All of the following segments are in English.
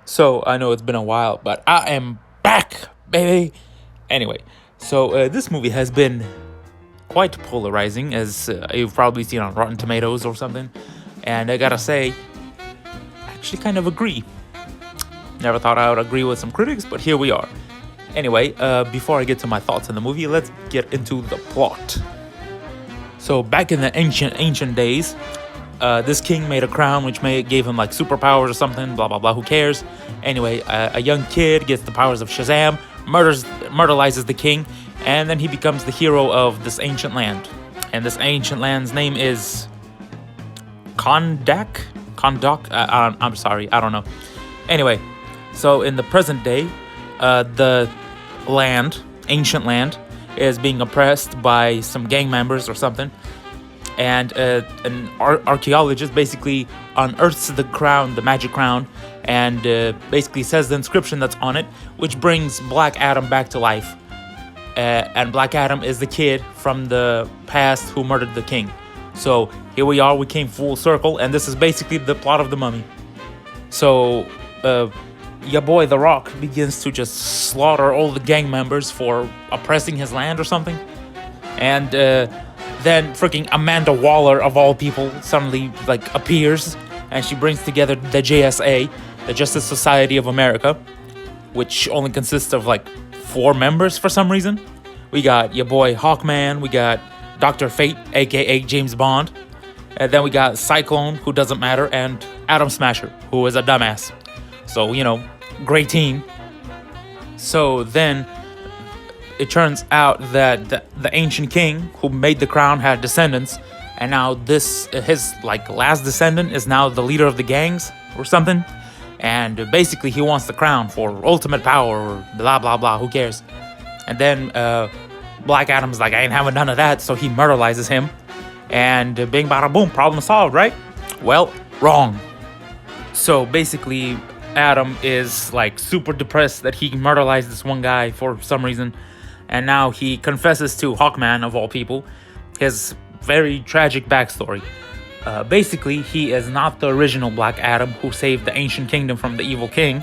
So I know it's been a while, but I am back, baby. Anyway, this movie has been quite polarizing, as you've probably seen on Rotten Tomatoes or something. And I gotta say, I actually kind of agree. Never thought I would agree with some critics, but here we are. Anyway, before I get to my thoughts on the movie, let's get into the plot. So back in the ancient days, this king made a crown which gave him like superpowers or something. Blah blah blah. Who cares? Anyway, a young kid gets the powers of Shazam, murderizes the king, and then he becomes the hero of this ancient land. And this ancient land's name is Kondak. Kondak. I'm sorry, I don't know. Anyway, so in the present day, the ancient land, is being oppressed by some gang members or something. And an archaeologist basically unearths the crown, the magic crown, and basically says the inscription that's on it, which brings Black Adam back to life. And Black Adam is the kid from the past who murdered the king. So here we are, we came full circle, and this is basically the plot of The Mummy. So, your boy The Rock begins to just slaughter all the gang members for oppressing his land or something. And then freaking Amanda Waller, of all people, suddenly appears, and she brings together the JSA, the Justice Society of America, which only consists of 4 members for some reason. We got your boy Hawkman, we got Dr. Fate, aka James Bond, and then we got Cyclone, who doesn't matter, and Atom Smasher, who is a dumbass. So, great team. So then it turns out that the ancient king who made the crown had descendants, and now his last descendant is now the leader of the gangs or something. And basically he wants the crown for ultimate power or blah blah blah, who cares. And then Black Adam's like, I ain't having none of that, so he murderizes him. And bing bada boom, problem solved, right? Well, wrong. So basically Adam is super depressed that he murderized this one guy for some reason. And now he confesses to Hawkman, of all people, his very tragic backstory. Basically, he is not the original Black Adam who saved the ancient kingdom from the evil king.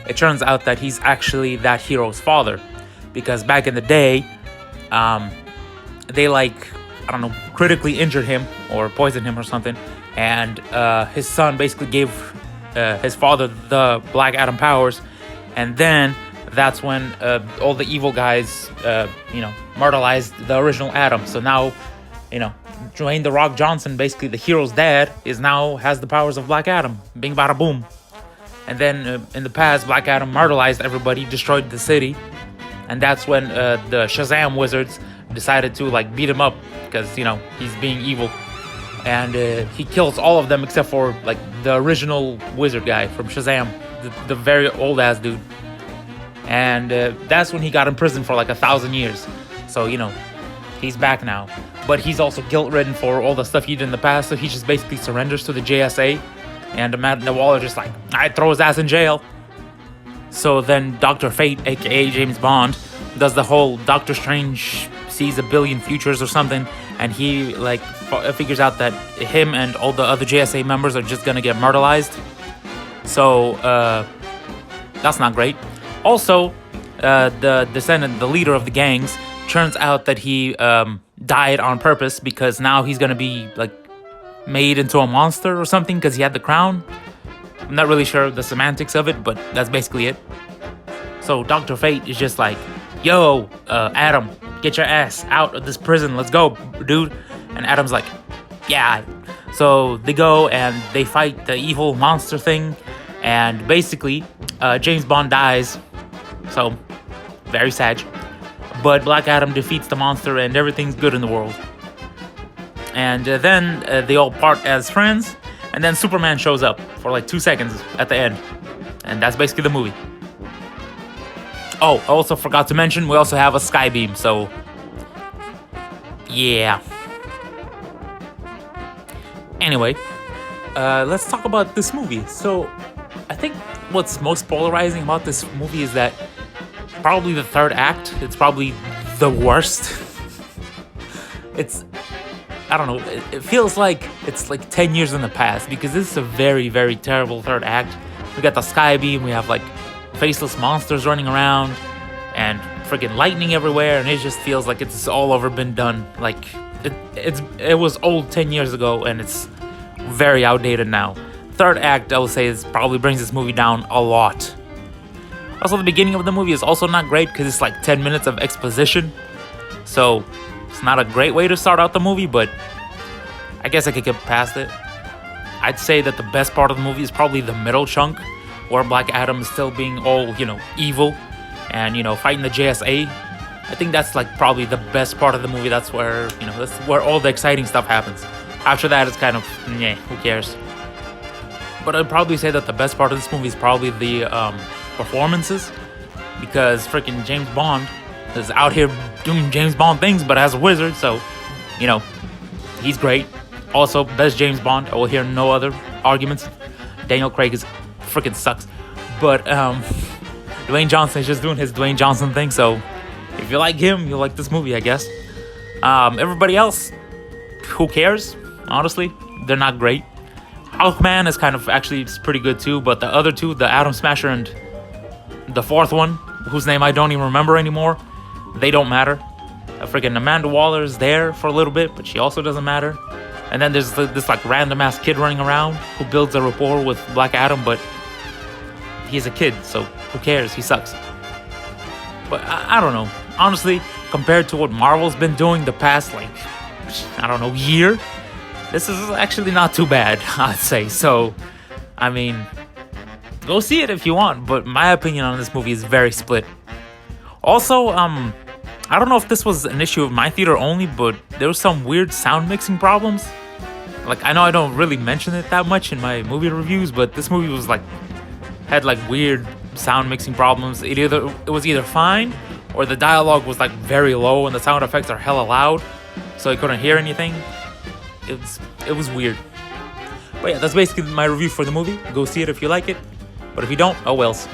It turns out that he's actually that hero's father. Because back in the day, they critically injured him or poisoned him or something. And his son basically gave his father the Black Adam powers. And then that's when all the evil guys, murderized the original Adam. So now, Dwayne "The Rock" Johnson, basically the hero's dad, has the powers of Black Adam. Bing bada boom. And then in the past, Black Adam murderized everybody, destroyed the city. And that's when the Shazam wizards decided to beat him up because, he's being evil. And he kills all of them except for the original wizard guy from Shazam, the very old ass dude. And that's when he got imprisoned for 1,000 years. So, he's back now. But he's also guilt-ridden for all the stuff he did in the past, so he just basically surrenders to the JSA. And Amanda Waller just I'd throw his ass in jail. So then Dr. Fate, aka James Bond, does the whole Doctor Strange sees a billion futures or something, and he figures out that him and all the other JSA members are just gonna get murderized. So that's not great. Also, the descendant, the leader of the gangs, turns out that he died on purpose because now he's gonna be made into a monster or something because he had the crown. I'm not really sure the semantics of it, but that's basically it. So Dr. Fate is just yo, Adam, get your ass out of this prison. Let's go, dude. And Adam's yeah. So they go and they fight the evil monster thing. And basically, James Bond dies. So, very sad. But Black Adam defeats the monster and everything's good in the world. And then they all part as friends. And then Superman shows up for 2 seconds at the end. And that's basically the movie. Oh, I also forgot to mention, we also have a Skybeam, so yeah. Anyway, let's talk about this movie. So, I think what's most polarizing about this movie is that probably the third act, it's probably the worst. I don't know, it feels like it's 10 years in the past because this is a very, very terrible third act. We got the sky beam. We have like faceless monsters running around, and freaking lightning everywhere. And it just feels like it's all over been done. Like it was old 10 years ago, and it's very outdated now. Third act, I would say, is probably brings this movie down a lot. Also, the beginning of the movie is also not great because it's like 10 minutes of exposition. So it's not a great way to start out the movie, but I guess I could get past it. I'd say that the best part of the movie is probably the middle chunk, where Black Adam is still being all, evil and, fighting the JSA. I think that's like probably the best part of the movie. That's where, that's where all the exciting stuff happens. After that, it's kind of, who cares? But I'd probably say that the best part of this movie is probably the performances, because freaking James Bond is out here doing James Bond things, but as a wizard, so, he's great. Also, best James Bond. I will hear no other arguments. Daniel Craig freaking sucks. But Dwayne Johnson is just doing his Dwayne Johnson thing, so if you like him, you'll like this movie, I guess. Everybody else, who cares? Honestly, they're not great. Hawkman is kind of actually pretty good too, but the other two, the Atom Smasher and the fourth one, whose name I don't even remember anymore, they don't matter. Freaking Amanda Waller is there for a little bit, but she also doesn't matter. And then there's this like random ass kid running around who builds a rapport with Black Adam, but he's a kid, so who cares? He sucks. But I don't know. Honestly, compared to what Marvel's been doing the past, year, this is actually not too bad, I'd say. So, I mean, go see it if you want, but my opinion on this movie is very split. Also, I don't know if this was an issue of my theater only, but there was some weird sound mixing problems. Like, I know I don't really mention it that much in my movie reviews, but this movie was had weird sound mixing problems. It was either fine, or the dialogue was very low and the sound effects are hella loud, so I couldn't hear anything. It was weird. But yeah, that's basically my review for the movie. Go see it if you like it. But if you don't, oh wells.